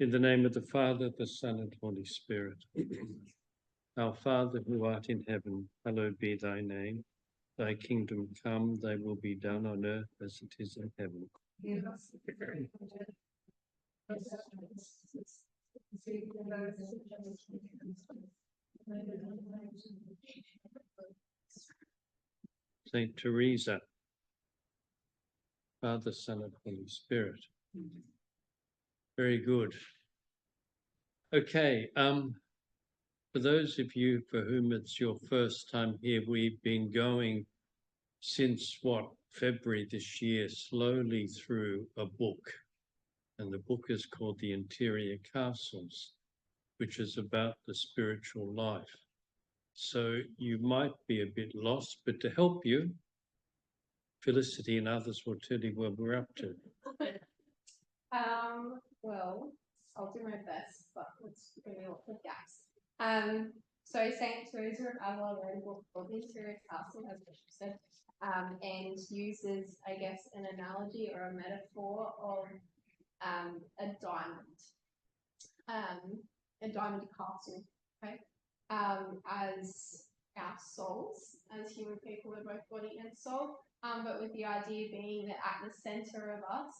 In the name of the Father, the Son, and Holy Spirit. Our Father, who art in heaven, hallowed be thy name. Thy kingdom come, thy will be done on earth as it is in heaven. Saint Teresa, Father, Son, and Holy Spirit. Very good. Okay, for those of you for whom it's your first time here, we've been going since February this year, slowly through a book. And the book is called The Interior Castles, which is about the spiritual life. So you might be a bit lost, but to help you, Felicity and others will tell you where we're up to. Well, I'll do my best, but let's give me a lot of gaps. So Saint Teresa of Ávila wrote a book called The Interior Castle, as Bishop said, and uses, I guess, an analogy or a metaphor of a diamond castle, okay, as our souls, as human people, are both body and soul, but with the idea being that at the center of us,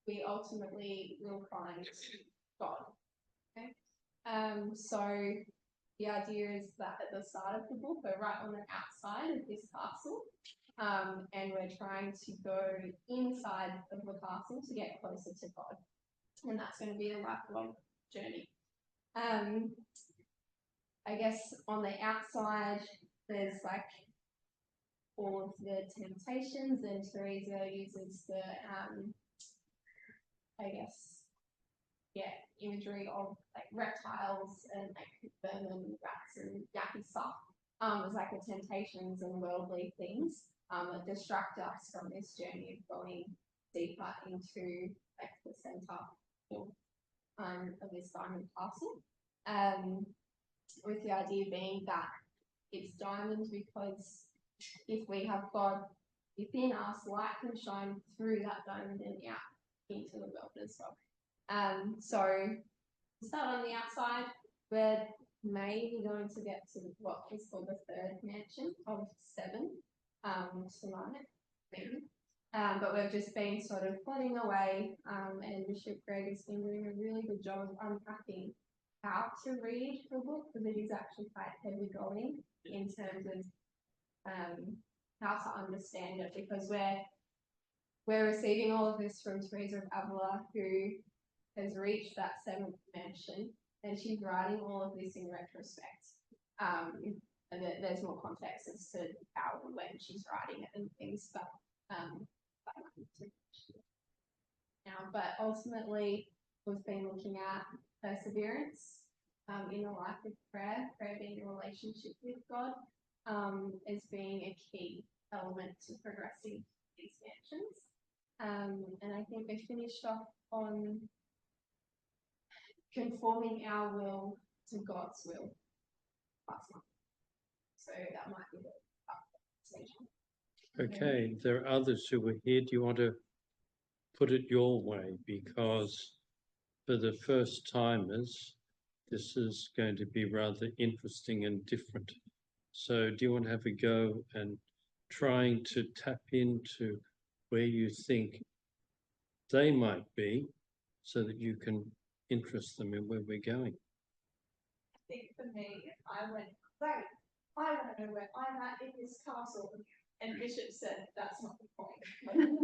we ultimately will find God. Okay, so the idea is that at the start of the book, we're right on the outside of this castle, and we're trying to go inside of the castle to get closer to God, and that's going to be a lifelong journey. I guess on the outside, there's like all of the temptations, and Teresa uses the, I guess, imagery of like reptiles and like vermin, rats, and yucky stuff. As like the temptations and worldly things that distract us from this journey of going deeper into like the center of this diamond castle. With the idea being that it's diamond because if we have God within us, light can shine through that diamond and out into the world as well. So start on the outside. We're maybe going to get to what is called the third mansion of 7 tonight, maybe. But we've just been sort of plodding away, and Bishop Greg has been doing a really good job of unpacking how to read the book, because it is actually quite heavy going in terms of how to understand it, because we're receiving all of this from Teresa of Ávila, who has reached that 7th mansion, and she's writing all of this in retrospect. And there's more context as to how and when she's writing it and things, but but ultimately we've been looking at perseverance in a life of prayer being a relationship with God, as being a key element to progressing these mansions. And I think we finished off on conforming our will to God's will last month. So that might be the station. Okay, there are others who were here. Do you want to put it your way? Because for the first timers, this is going to be rather interesting and different. So do you want to have a go and trying to tap into where you think they might be so that you can interest them in where we're going? I think for me, I went, right, I want to know where I'm at in this castle. And Bishop said, that's not the point.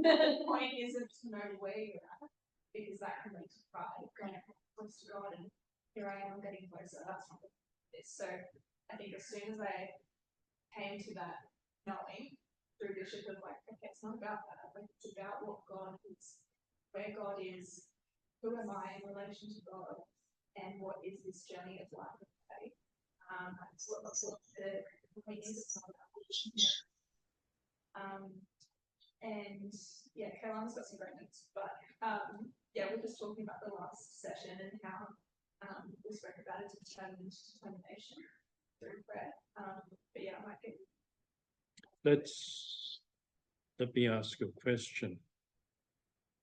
The point isn't to know where you're at, because that can lead to pride, going close to God, and here I am getting closer. That's not what it is. So I think as soon as I came to that knowing through Bishop of like, okay, it's not about that. Like, it's about what God is, where God is, who am I in relation to God, and what is this journey of life of faith. That's what the point is. It's not about relationship. And yeah, Caroline's got some great notes, but yeah, we're just talking about the last session and how we spoke about it, determination through prayer. But yeah, I might get. Let me ask a question.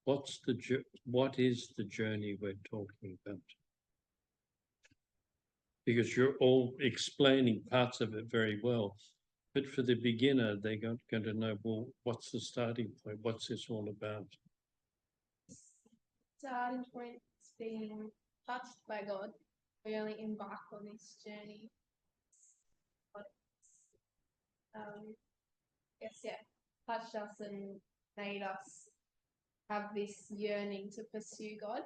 what is the journey we're talking about? Because you're all explaining parts of it very well. But for the beginner, they're going to know, well, what's the starting point? What's this all about? Starting point is being touched by God. We only embark on this journey. Yes, yeah, touched us and made us have this yearning to pursue God.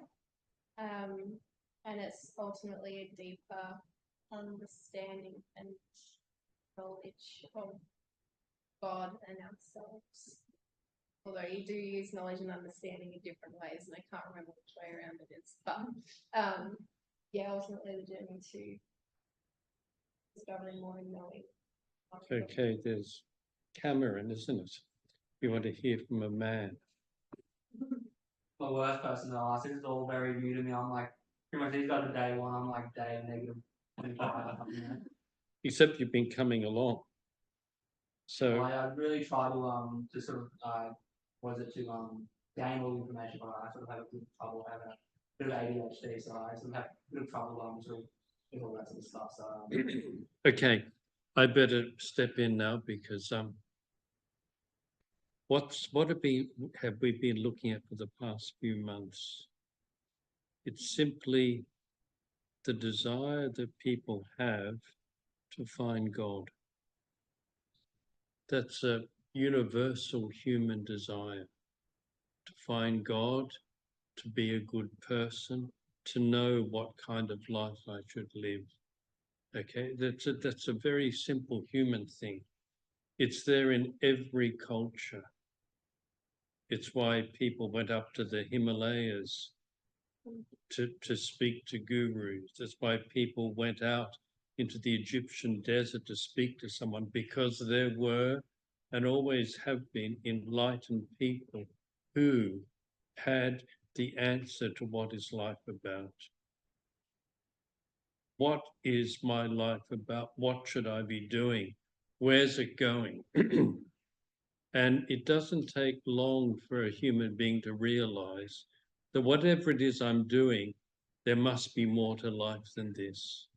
And it's ultimately a deeper understanding and knowledge of God and ourselves. Although you do use knowledge and understanding in different ways, and I can't remember which way around it is. But yeah, ultimately the journey to discovering more and knowing. Okay, there's Cameron, isn't it? You want to hear from a man. My worst person to ask. This is all very new to me. I'm like, pretty much he's got a day one. I'm like day negative 25 or something. Except you've been coming along. So I really try to sort of gain all the information, but I sort of have a bit of trouble having a bit of ADHD, so I sort of have a bit of trouble sort of with all that sort of stuff. So okay, I better step in now because what have we been looking at for the past few months? It's simply the desire that people have to find God. That's a universal human desire, to find God, to be a good person, to know what kind of life I should live. Okay, that's a very simple human thing. It's there in every culture. It's why people went up to the Himalayas to speak to gurus. That's why people went out into the Egyptian desert to speak to someone, because there were and always have been enlightened people who had the answer to what is life about. What is my life about? What should I be doing? Where's it going? And it doesn't take long for a human being to realize that whatever it is I'm doing, there must be more to life than this.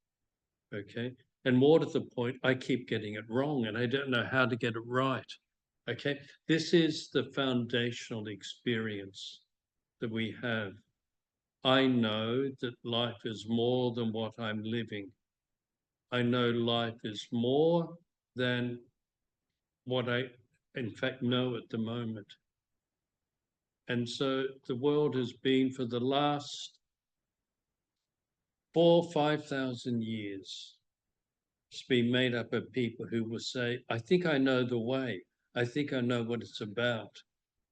Okay? And more to the point, I keep getting it wrong and I don't know how to get it right. Okay? This is the foundational experience that we have. I know that life is more than what I'm living. I know life is more than what I, in fact, know at the moment. And so the world has been, for the last 4,000 or 5,000 years, it's been made up of people who will say, I think I know the way. I think I know what it's about.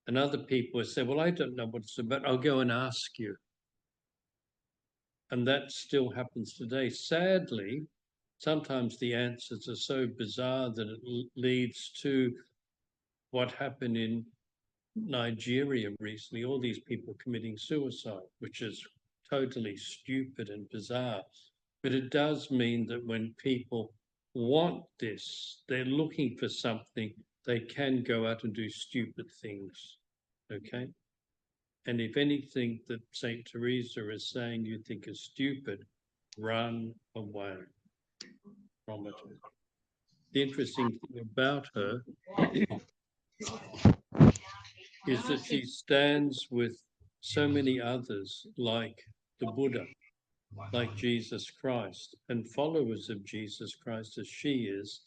And other people will say, well, I don't know what it's about. I'll go and ask you. And that still happens today. Sadly, sometimes the answers are so bizarre that it leads to what happened in Nigeria recently, all these people committing suicide, which is totally stupid and bizarre. But it does mean that when people want this, they're looking for something, they can go out and do stupid things. Okay? And if anything that Saint Teresa is saying you think is stupid, run away from it. The interesting thing about her is that she stands with so many others like the Buddha, like Jesus Christ, and followers of Jesus Christ as she is,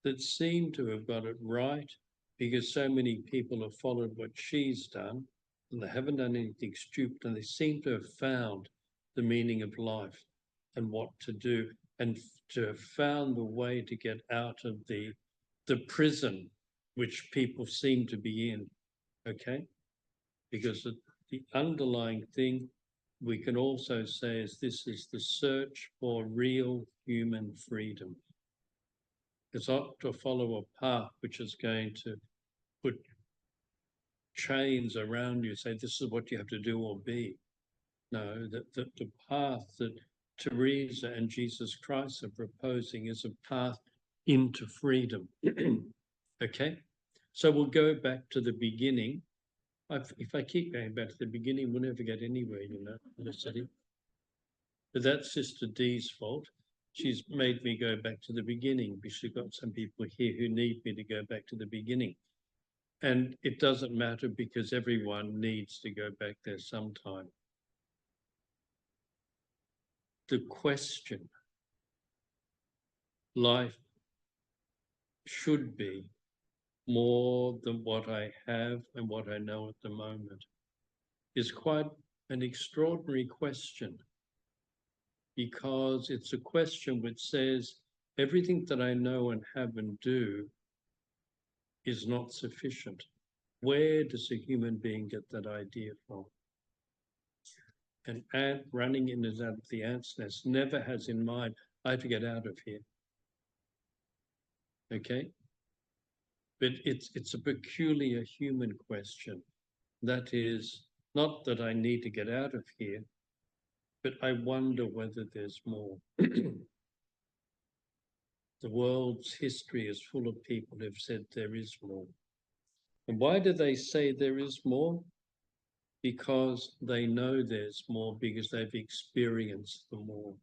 that seem to have got it right because so many people have followed what she's done and they haven't done anything stupid, and they seem to have found the meaning of life and what to do, and to have found the way to get out of the prison which people seem to be in. Okay? Because the underlying thing we can also say is this is the search for real human freedom. It's not to follow a path which is going to put chains around you, say this is what you have to do or be. No, the path that Teresa and Jesus Christ are proposing is a path into freedom. Okay? So we'll go back to the beginning. if I keep going back to the beginning, we'll never get anywhere, Felicity. But that's Sister D's fault. She's made me go back to the beginning because she's got some people here who need me to go back to the beginning. And it doesn't matter because everyone needs to go back there sometime. The question, life should be more than what I have and what I know at the moment, is quite an extraordinary question, because it's a question which says everything that I know and have and do is not sufficient. Where does a human being get that idea from? An ant running in and out of the ant's nest never has in mind, I have to get out of here. Okay? But it's a peculiar human question. That is, not that I need to get out of here, but I wonder whether there's more. The world's history is full of people who've said there is more. And why do they say there is more? Because they know there's more, because they've experienced the more.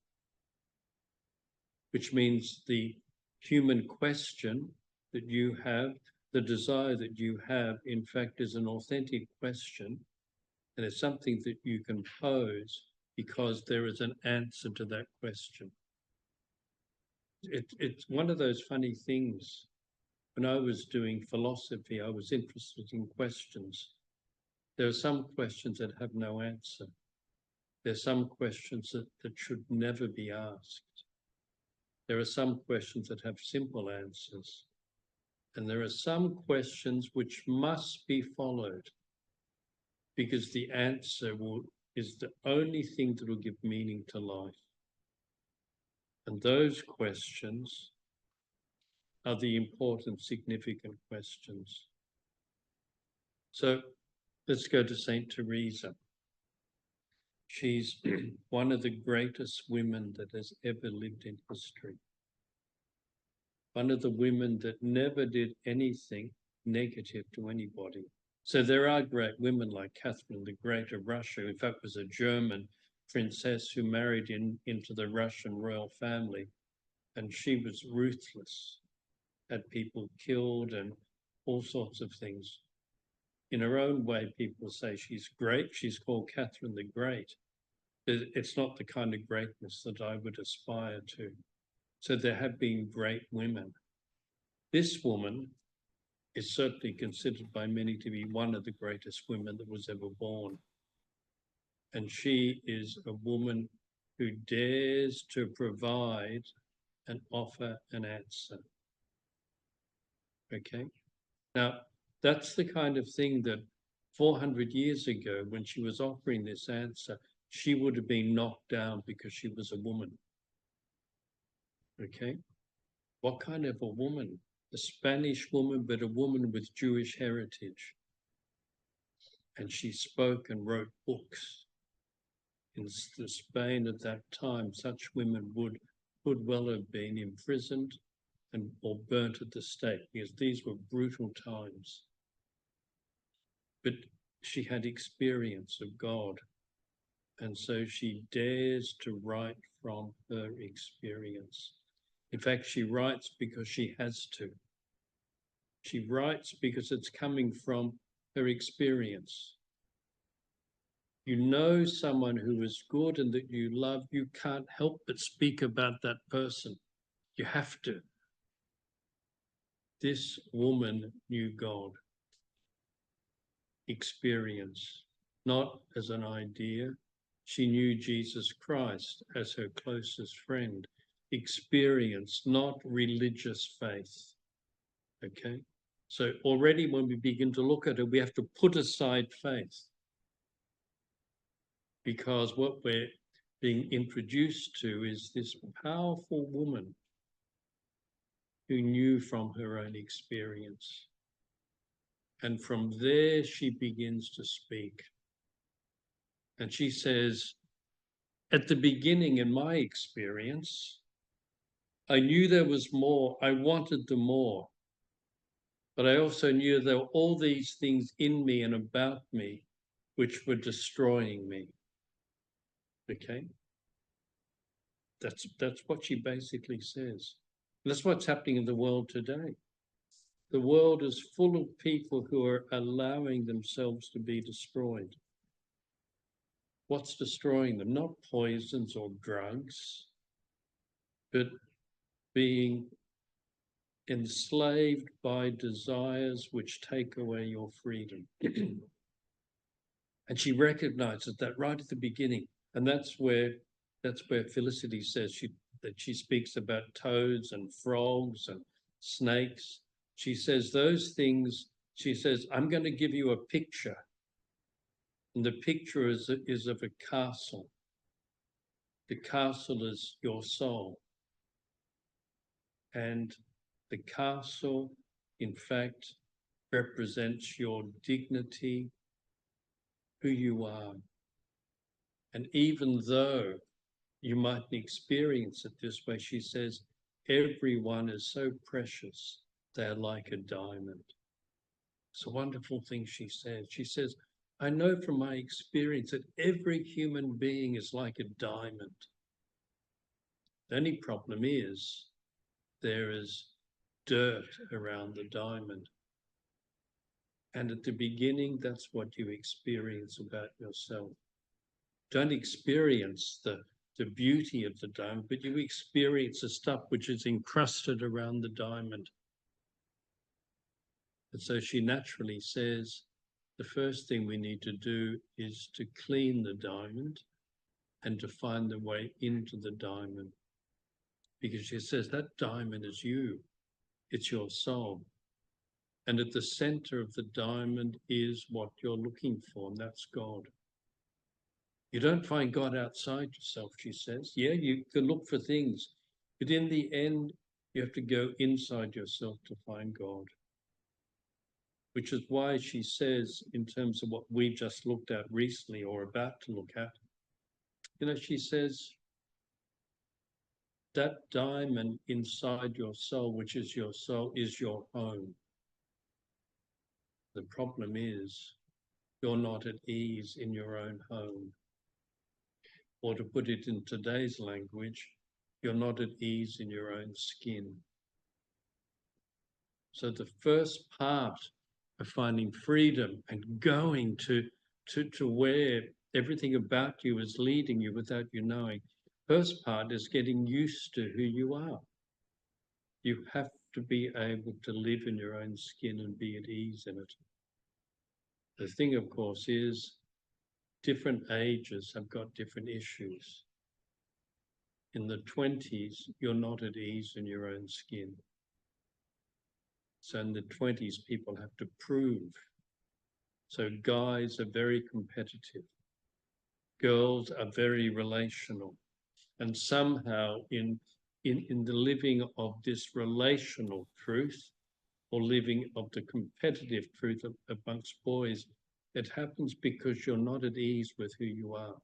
Which means the human question that you have, the desire that you have, in fact, is an authentic question, and it's something that you can pose because there is an answer to that question. It's one of those funny things. When I was doing philosophy, I was interested in questions. There are some questions that have no answer. There are some questions that should never be asked. There are some questions that have simple answers. And there are some questions which must be followed, because the answer is the only thing that will give meaning to life. And those questions are the important, significant questions. So let's go to Saint Teresa. She's one of the greatest women that has ever lived in history. One of the women that never did anything negative to anybody. So there are great women like Catherine the Great of Russia, who in fact was a German princess who married into the Russian royal family, and she was ruthless, had people killed and all sorts of things. In her own way, people say she's great. She's called Catherine the Great. It's not the kind of greatness that I would aspire to. So there have been great women. This woman is certainly considered by many to be one of the greatest women that was ever born. And she is a woman who dares to provide and offer an answer. Okay? Now, that's the kind of thing that 400 years ago, when she was offering this answer, she would have been knocked down because she was a woman. Okay? What kind of a woman? A Spanish woman, but a woman with Jewish heritage. And she spoke and wrote books. In Spain at that time, such women would well have been imprisoned or burnt at the stake, because these were brutal times. But she had experience of God, and so she dares to write from her experience. In fact, she writes because she has to. She writes because it's coming from her experience. You know someone who is good and that you love, you can't help but speak about that person. You have to. This woman knew God. Experience, not as an idea. She knew Jesus Christ as her closest friend. Experience, not religious faith. Okay? So already when we begin to look at it, we have to put aside faith, because what we're being introduced to is this powerful woman who knew from her own experience. And from there, she begins to speak. And she says, at the beginning, in my experience, I knew there was more. I wanted the more. But I also knew there were all these things in me and about me which were destroying me. Okay? That's what she basically says. And that's what's happening in the world today. The world is full of people who are allowing themselves to be destroyed. What's destroying them? Not poisons or drugs, but being enslaved by desires which take away your freedom. And she recognizes that right at the beginning. And that's where Felicity says that she speaks about toads and frogs and snakes. She says those things, she says, I'm going to give you a picture. And the picture is of a castle. The castle is your soul. And the castle, in fact, represents your dignity, who you are. And even though you mightn't experience it this way, she says, everyone is so precious, they're like a diamond. It's a wonderful thing she says. She says, I know from my experience that every human being is like a diamond. The only problem is there is dirt around the diamond. And at the beginning, that's what you experience about yourself. Don't experience the beauty of the diamond, but you experience the stuff which is encrusted around the diamond. And so she naturally says, the first thing we need to do is to clean the diamond and to find the way into the diamond. Because she says that diamond is you, it's your soul. And at the center of the diamond is what you're looking for, and that's God. You don't find God outside yourself, she says. Yeah, you can look for things, but in the end, you have to go inside yourself to find God. Which is why she says, in terms of what we just looked at recently or about to look at, she says, that diamond inside your soul, which is your soul, is your home. The problem is you're not at ease in your own home. Or to put it in today's language, you're not at ease in your own skin. So the first part of finding freedom and going to where everything about you is leading you without you knowing, first part is getting used to who you are. You have to be able to live in your own skin and be at ease in it. The thing, of course, is different ages have got different issues. In the 20s, you're not at ease in your own skin. So in the 20s, people have to prove. So guys are very competitive. Girls are very relational. And somehow in the living of this relational truth, or living of the competitive truth amongst boys, it happens because you're not at ease with who you are.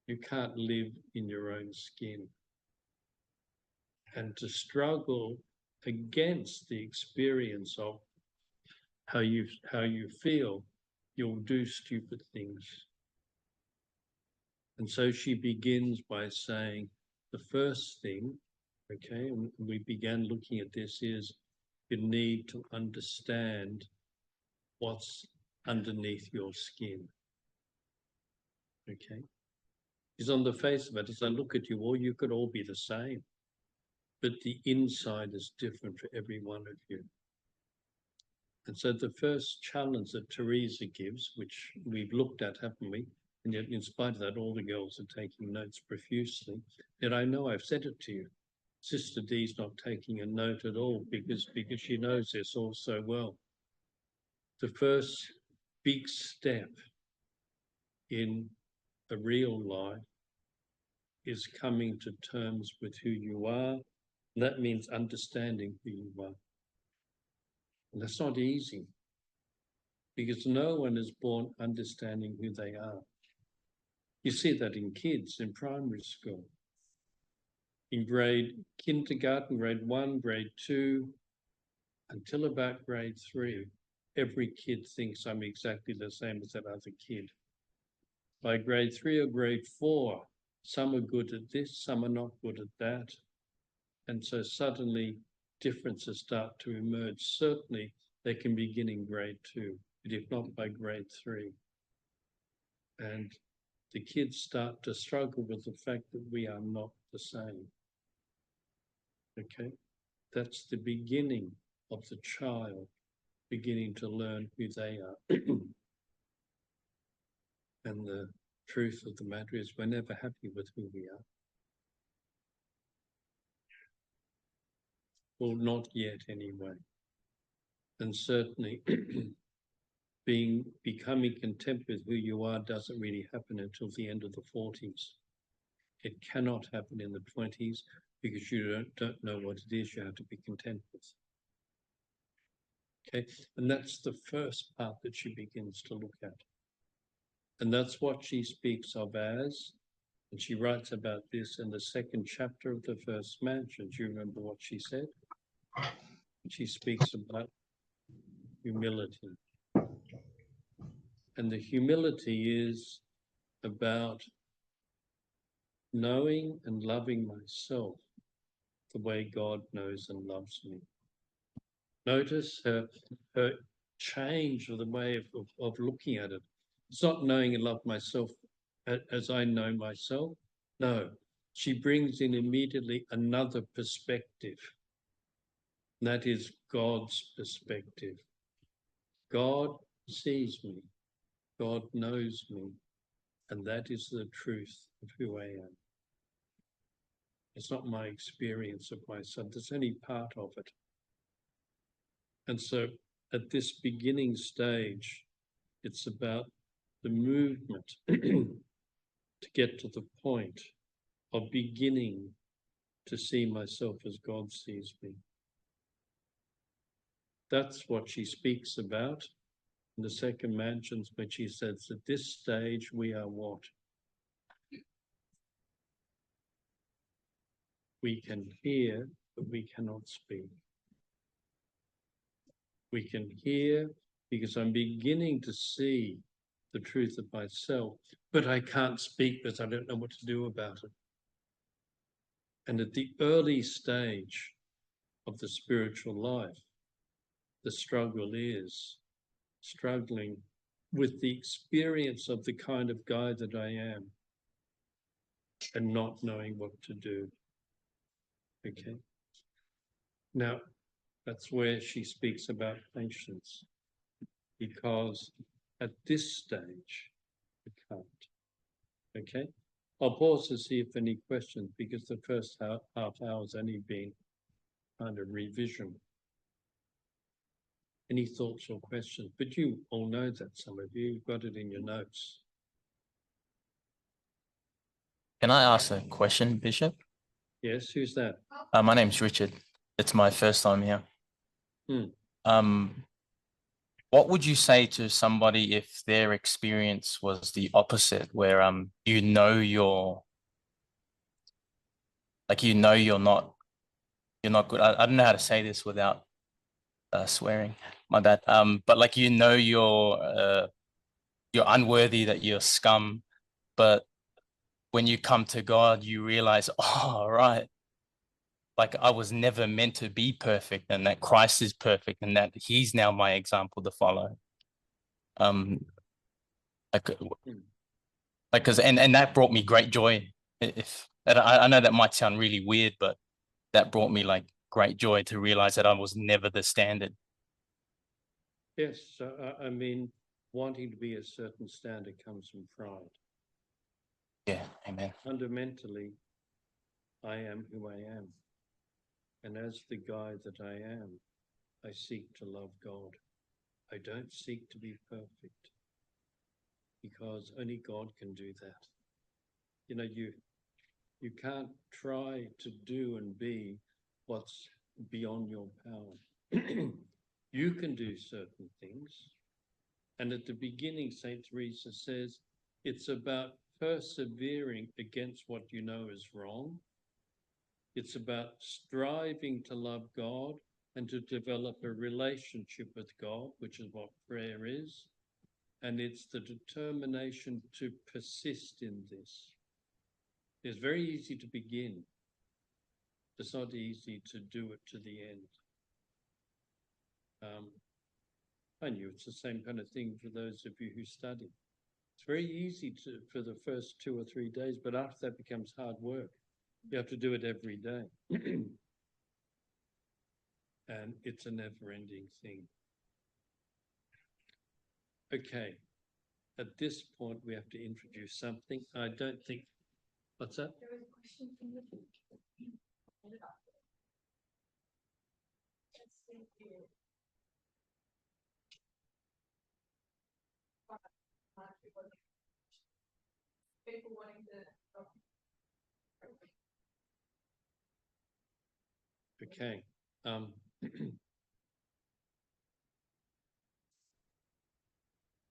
You can't live in your own skin. And to struggle against the experience of how you feel, you'll do stupid things. And so she begins by saying, the first thing, okay, and we began looking at this, is you need to understand what's underneath your skin. Okay? Because on the face of it, as I look at you all, you could all be the same. But the inside is different for every one of you. And so the first challenge that Teresa gives, which we've looked at, haven't we? And yet in spite of that, all the girls are taking notes profusely. Yet I know I've said it to you. Sister D's not taking a note at all because she knows this all so well. The first big step in a real life is coming to terms with who you are. And that means understanding who you are. And that's not easy because no one is born understanding who they are. You see that in kids in primary school. In kindergarten, grade 1, grade 2, until about grade 3, every kid thinks I'm exactly the same as that other kid. By grade 3 or grade 4, some are good at this, some are not good at that. And so suddenly differences start to emerge. Certainly they can begin in grade 2, but if not by grade 3. And the kids start to struggle with the fact that we are not the same. Okay? That's the beginning of the child beginning to learn who they are. And the truth of the matter is we're never happy with who we are. Well, not yet anyway. And certainly becoming content with who you are doesn't really happen until the end of the 40s. It cannot happen in the 20s because you don't know what it is you have to be content with. Okay, and that's the first part that she begins to look at. And that's what she speaks of as, and she writes about this in the second chapter of the first mansion. Do you remember what she said? She speaks about humility. And the humility is about knowing and loving myself the way God knows and loves me. Notice her change of the way of looking at it. It's not knowing and love myself as I know myself. No, she brings in immediately another perspective. And that is God's perspective. God sees me. God knows me. And that is the truth of who I am. It's not my experience of myself. That's only part of it. And so at this beginning stage, it's about the movement to get to the point of beginning to see myself as God sees me. That's what she speaks about in the second mansions, when she says at this stage we are what? We can hear, but we cannot speak. We can hear because I'm beginning to see the truth of myself, but I can't speak because I don't know what to do about it. And at the early stage of the spiritual life, the struggle is struggling with the experience of the kind of guy that I am and not knowing what to do. Okay. Now, that's where she speaks about patience, because at this stage, it can't. Okay. I'll pause to see if any questions, because the first half hour has only been kind of revision. Any thoughts or questions? But you all know that, some of you, you've got it in your notes. Can I ask a question, Bishop? Yes, who's that? My name's Richard. It's my first time here. What would you say to somebody if their experience was the opposite, where you're not good? I don't know how to say this without swearing. My bad. But like you're unworthy, that you're scum, but when you come to God, you realize, oh, right, like I was never meant to be perfect, and that Christ is perfect, and that He's now my example to follow. And that brought me great joy. I know that might sound really weird, but that brought me like great joy to realize that I was never the standard. Yes, I mean, wanting to be a certain standard comes from pride. Yeah, amen. Fundamentally, I am who I am. And as the guy that I am, I seek to love God. I don't seek to be perfect, because only God can do that. You know, you can't try to do and be what's beyond your power. You can do certain things. And at the beginning, St. Teresa says, it's about persevering against what you know is wrong. It's about striving to love God and to develop a relationship with God, which is what prayer is. And it's the determination to persist in this. It's very easy to begin. It's not easy to do it to the end. I knew it's the same kind of thing for those of you who study. It's very easy for the first 2 or 3 days, but after that becomes hard work. You have to do it every day. And it's a never-ending thing. Okay, at this point we have to introduce something. I don't think, what's that? There was a question from the. Hold it up. Let's see here. People wanting to. Okay.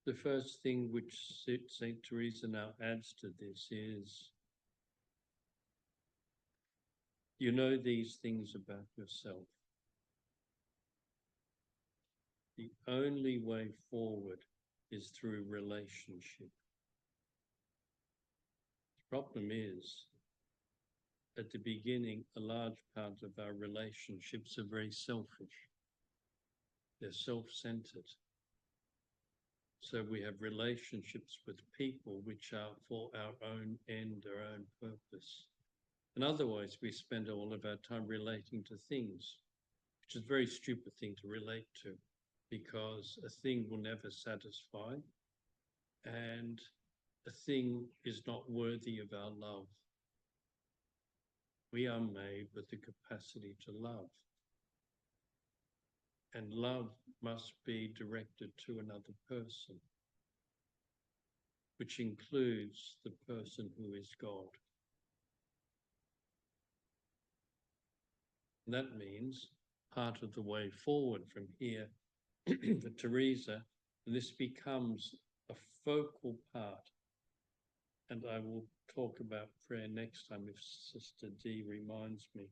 The first thing which Saint Teresa now adds to this is, you know these things about yourself. The only way forward is through relationship. The problem is, at the beginning, a large part of our relationships are very selfish. They're self-centered. So we have relationships with people which are for our own end, our own purpose. And otherwise, we spend all of our time relating to things, which is a very stupid thing to relate to, because a thing will never satisfy, and a thing is not worthy of our love. We are made with the capacity to love. And love must be directed to another person, which includes the person who is God. And that means part of the way forward from here for Teresa, and this becomes a focal part. And I will talk about prayer next time if Sister D reminds me,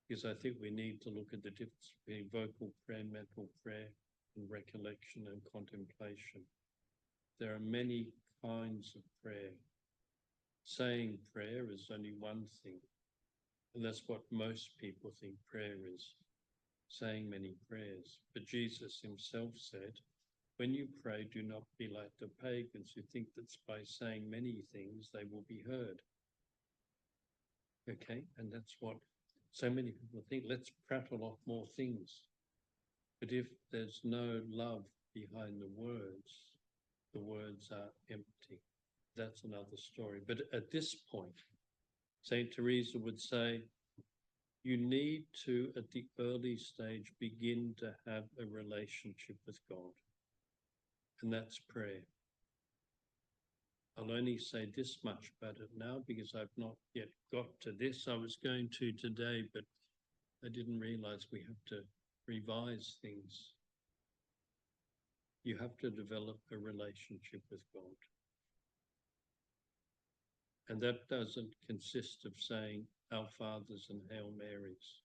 because I think we need to look at the difference between vocal prayer, mental prayer, and recollection and contemplation. There are many kinds of prayer. Saying prayer is only one thing, and that's what most people think prayer is, saying many prayers. But Jesus himself said, when you pray, do not be like the pagans who think that by saying many things they will be heard. Okay, and that's what so many people think. Let's prattle off more things. But if there's no love behind the words are empty. That's another story. But at this point, Saint Teresa would say, you need to, at the early stage, begin to have a relationship with God. And that's prayer. I'll only say this much about it now because I've not yet got to this. I was going to today, but I didn't realize we have to revise things. You have to develop a relationship with God. And that doesn't consist of saying Our Fathers and Hail Marys.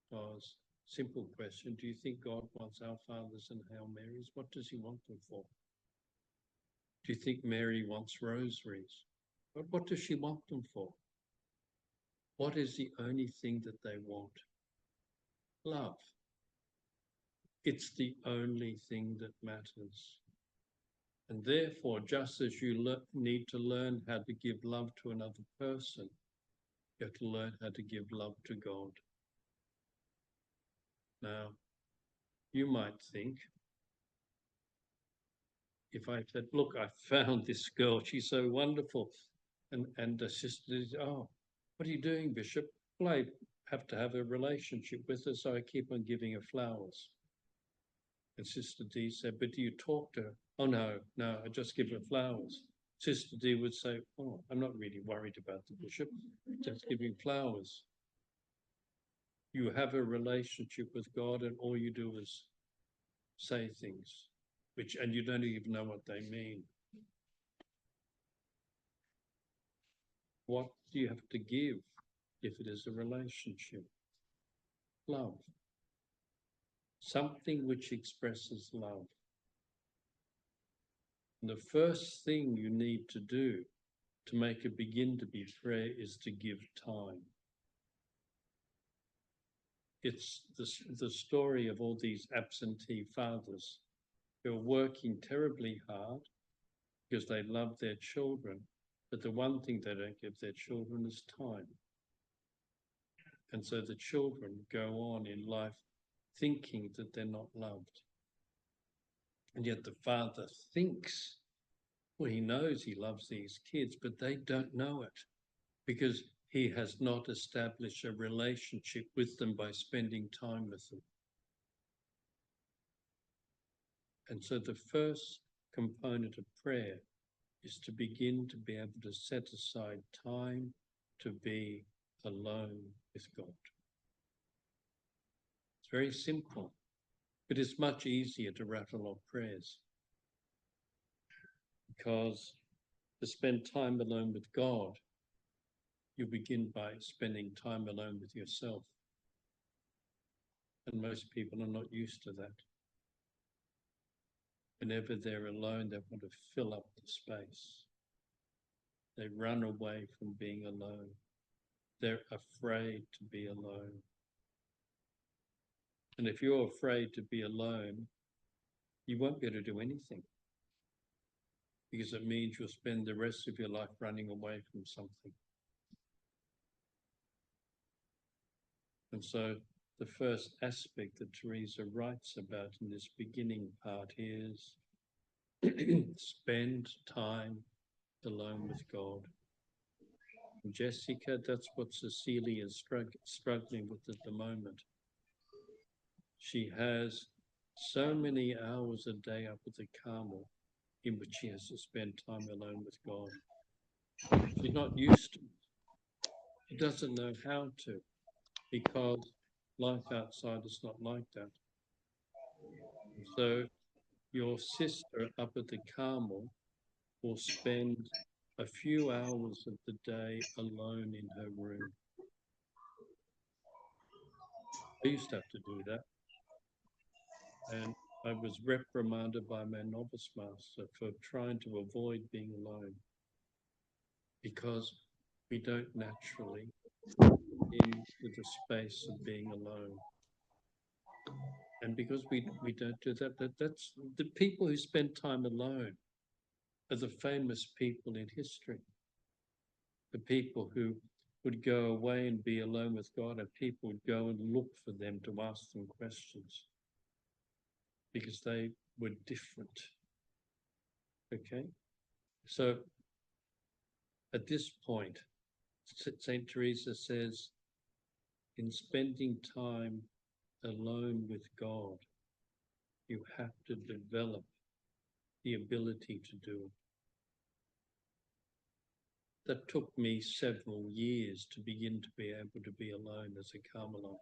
Because, simple question, do you think God wants Our Fathers and Hail Marys? What does he want them for? Do you think Mary wants rosaries? But what does she want them for? What is the only thing that they want? Love. It's the only thing that matters. And therefore, just as you need to learn how to give love to another person, you have to learn how to give love to God. Now, you might think, if I said, look, I found this girl, she's so wonderful. And the sister says, oh, what are you doing, Bishop? Well, I have to have a relationship with her, so I keep on giving her flowers. And Sister D said, but do you talk to her? Oh, no, I just give her flowers. Sister D would say, oh, I'm not really worried about the bishop, just giving flowers. You have a relationship with God and all you do is say things, and you don't even know what they mean. What do you have to give if it is a relationship? love. Something which expresses love. And the first thing you need to do to make it begin to be prayer is to give time. It's the story of all these absentee fathers who are working terribly hard because they love their children, but the one thing they don't give their children is time. And so the children go on in life thinking that they're not loved. And yet the father thinks, well, he knows he loves these kids, but they don't know it because he has not established a relationship with them by spending time with them. And so the first component of prayer is to begin to be able to set aside time to be alone with God. It's very simple, but it's much easier to rattle off prayers, because to spend time alone with God, you begin by spending time alone with yourself. And most people are not used to that. Whenever they're alone, they want to fill up the space. They run away from being alone. They're afraid to be alone. And if you're afraid to be alone, you won't be able to do anything, because it means you'll spend the rest of your life running away from something. And so the first aspect that Teresa writes about in this beginning part is spend time alone with God. And Jessica, that's what Cecilia is struggling with at the moment. She has so many hours a day up at the Carmel in which she has to spend time alone with God. She's not used to it. She doesn't know how to, because life outside is not like that. So your sister up at the Carmel will spend a few hours of the day alone in her room. I used to have to do that. And I was reprimanded by my novice master for trying to avoid being alone, because we don't naturally into the space of being alone. And because we don't do that, that's the people who spend time alone are the famous people in history. The people who would go away and be alone with God, and people would go and look for them to ask them questions, because they were different. Okay? So at this point, St. Teresa says, in spending time alone with God, you have to develop the ability to do it. That took me several years to begin to be able to be alone as a Carmelite.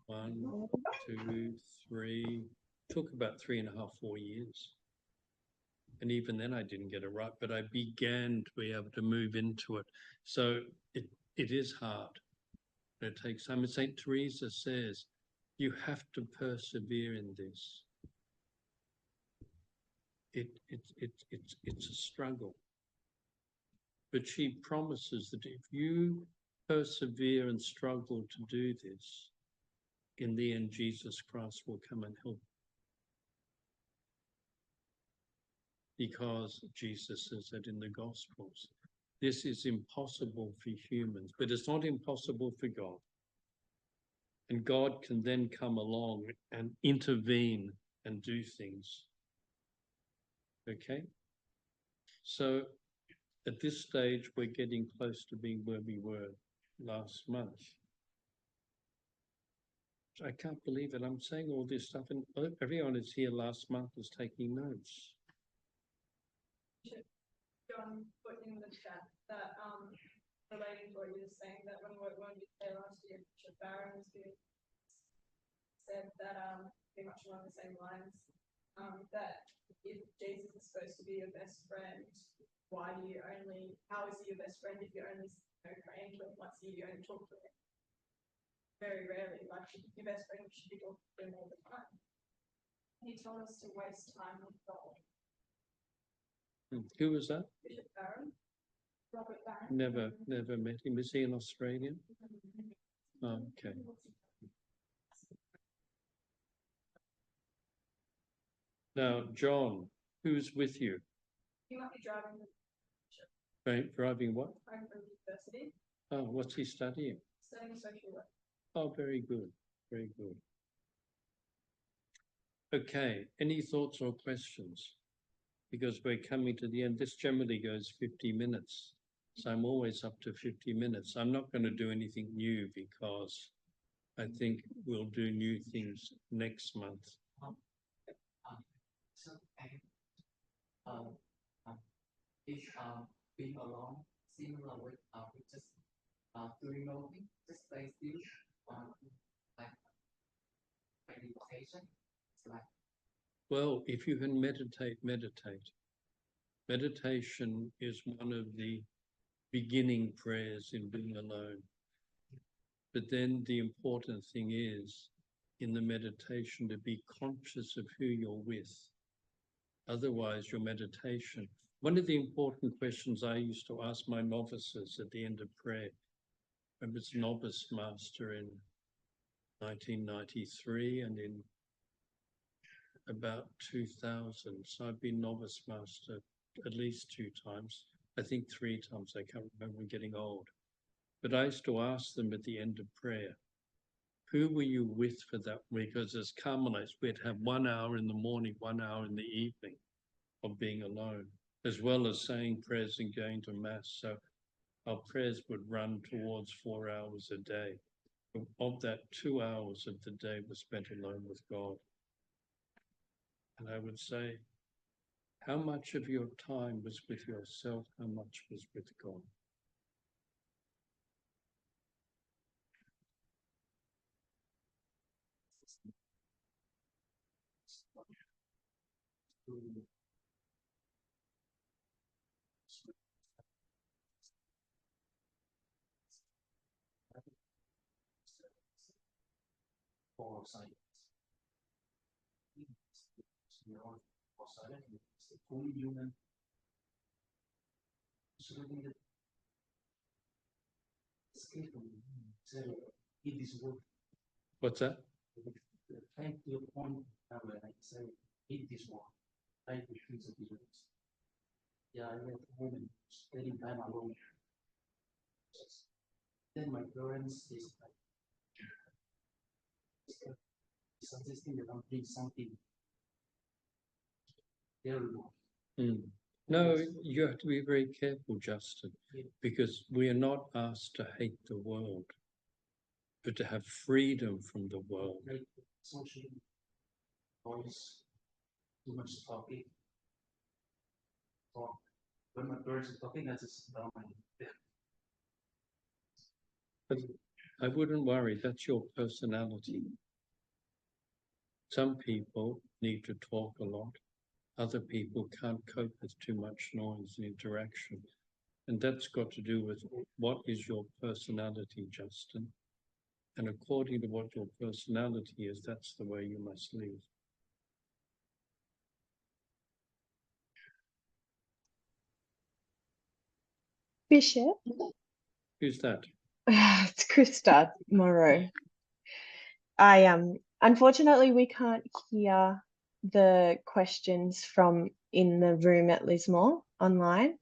1, 2, 3, took about 3.5, 4 years. And even then I didn't get it right, but I began to be able to move into it. So it is hard. It takes time. And St. Teresa says, you have to persevere in this. It's a struggle. But she promises that if you persevere and struggle to do this, in the end, Jesus Christ will come and help. Because Jesus says that in the Gospels. This is impossible for humans, but it's not impossible for God. And God can then come along and intervene and do things. Okay? So at this stage, we're getting close to being where we were last month. I can't believe it. I'm saying all this stuff, and everyone is here last month is taking notes. John put in the chat that relating to what you were saying, that when we there last year, Bishop Barron was being said that pretty much along the same lines, that if Jesus is supposed to be your best friend, how is he your best friend if you're only praying to him once a year, you only talk to him? very rarely, like your best friend should be talking to him all the time. He told us to waste time with God. Who was that? Bishop Barron, Robert Barron. Never met him. Is he in Australia? Oh, okay. Now, John, who's with you? He might be driving Driving what? from university, Oh, what's he studying? studying social work. Oh, very good. Very good. Okay, any thoughts or questions? Because we're coming to the end. This generally goes 50 minutes. So I'm always up to 50 minutes. I'm not going to do anything new because I think we'll do new things next month. So, um, is being alone similar with just doing nothing, just stay still, like meditation. It's like Well, if you can meditate, meditate. Meditation is one of the beginning prayers in being alone. But then the important thing is in the meditation to be conscious of who you're with. Otherwise, your meditation. One of the important questions I used to ask my novices at the end of prayer, I was novice master in 1993 and in about 2000. So I've been novice master at least 2 times. I think 3 times. I can't remember, I'm getting old. But I used to ask them at the end of prayer, who were you with for that week? Because as Carmelites, we'd have 1 hour in the morning, 1 hour in the evening of being alone, as well as saying prayers and going to mass. So our prayers would run towards 4 hours a day. Of that, 2 hours of the day was spent alone with God. And I would say, how much of your time was with yourself? How much was with God? for silence. For silence, it's fully human. So we escape from it is work. What's that? Thank to the point when I say it is work. Thank the truth of the words. Yeah, I went home and spending time alone. Then my parents is like suggesting that I'm doing something terrible. No, you have to be very careful, Justin, because we are not asked to hate the world, but to have freedom from the world. Like social noise, too much talking. So when my parents are talking, I just down my But I wouldn't worry, that's your personality. Some people need to talk a lot. Other people can't cope with too much noise and interaction. And that's got to do with what is your personality, Justin. And according to what your personality is, that's the way you must live. Bishop, Who's that? it's Krista Moreau. Unfortunately we can't hear the questions from in the room at Lismore online.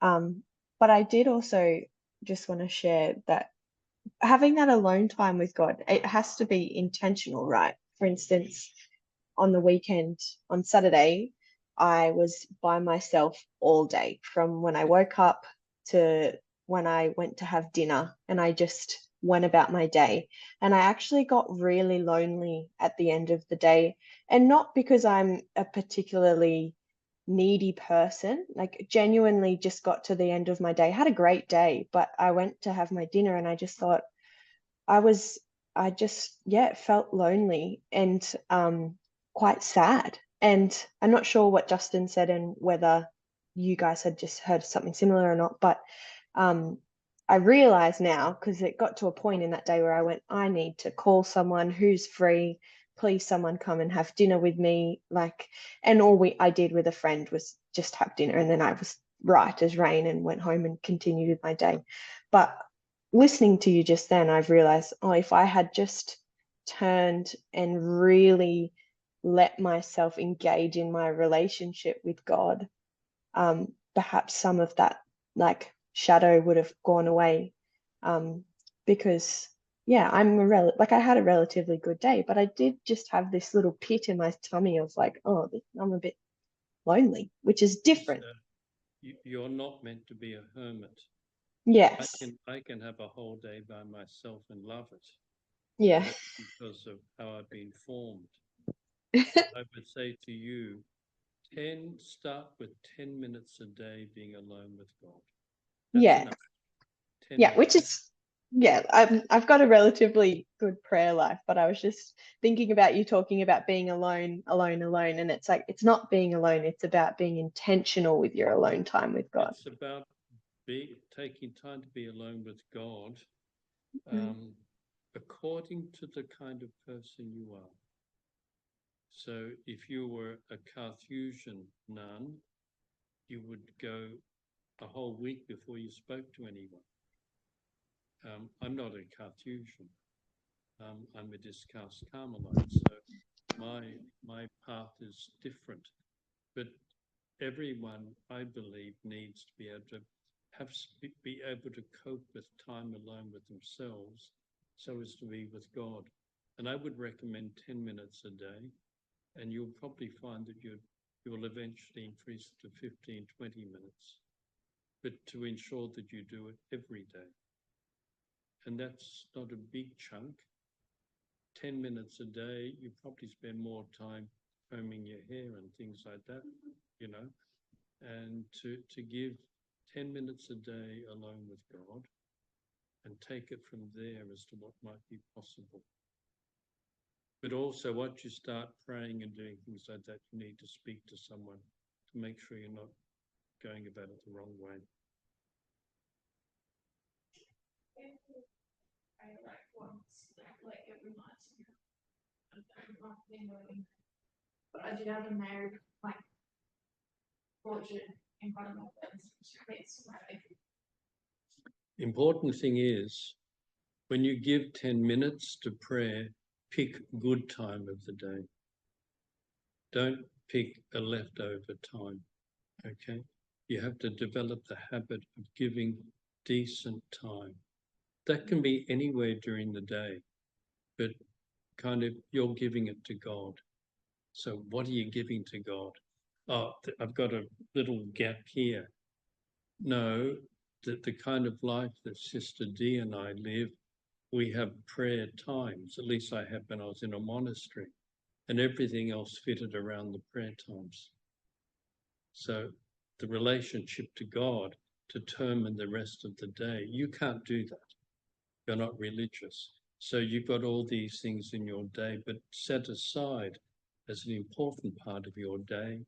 But I did also just want to share that having that alone time with God, it has to be intentional, right? For instance, on the weekend, on Saturday, I was by myself all day from when I woke up to when I went to have dinner, and I just went about my day. And I actually got really lonely at the end of the day, and not because I'm a particularly needy person, like genuinely just got to the end of my day, had a great day, but I went to have my dinner and I just thought I just felt lonely and quite sad. And I'm not sure what Justin said and whether you guys had just heard something similar or not, but I realize now, because it got to a point in that day where I went, I need to call someone who's free. Please, someone come and have dinner with me. Like, and I did with a friend was just have dinner, and then I was right as rain and went home and continued with my day. But listening to you just then, I've realized, oh, if I had just turned and really let myself engage in my relationship with God, perhaps some of that like shadow would have gone away. Because yeah, I had a relatively good day, but I did just have this little pit in my tummy of like, oh, I'm a bit lonely, which is different. You're not meant to be a hermit. Yes. I can have a whole day by myself and love it. Yeah. That's because of how I've been formed. I would say to you, start with 10 minutes a day being alone with God. That's Yeah. enough. 10 Yeah, minutes. which is I've got a relatively good prayer life, but I was just thinking about you talking about being alone, and it's like it's not being alone, it's about being intentional with your alone time with God. It's about taking time to be alone with God, according to the kind of person you are. So if you were a Carthusian nun, you would go a whole week before you spoke to anyone. I'm not a Carthusian. I'm a discalced Carmelite, so my path is different. But everyone, I believe, needs to be able to be able to cope with time alone with themselves, so as to be with God. And I would recommend 10 minutes a day, and you'll probably find that you'll eventually increase to 15, 20 minutes, but to ensure that you do it every day. And that's not a big chunk. 10 minutes a day, you probably spend more time combing your hair and things like that, you know, and to give 10 minutes a day alone with God and take it from there as to what might be possible. But also, once you start praying and doing things like that, you need to speak to someone to make sure you're not going about it the wrong way. I like once, like it reminds me of thing, but I did have a married like portrait in front of my face. Important thing is, when you give 10 minutes to prayer, pick good time of the day. Don't pick a leftover time, okay? You have to develop the habit of giving decent time. That can be anywhere during the day, but kind of you're giving it to God. So what are you giving to God? Oh, I've got a little gap here. No, the kind of life that Sister Dee and I live, we have prayer times. At least I have when I was in a monastery, and everything else fitted around the prayer times. So the relationship to God determined the rest of the day. You can't do that. You're not religious. So you've got all these things in your day, but set aside as an important part of your day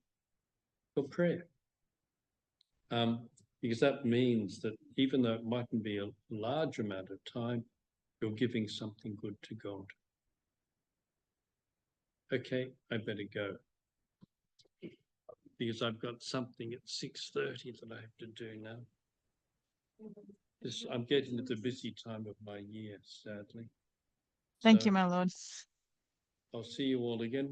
for prayer. Because that means that even though it mightn't be a large amount of time, you're giving something good to God. Okay, I better go. Because I've got something at 6:30 that I have to do now. I'm getting to the busy time of my year, sadly. Thank So you, my lord. I'll see you all again.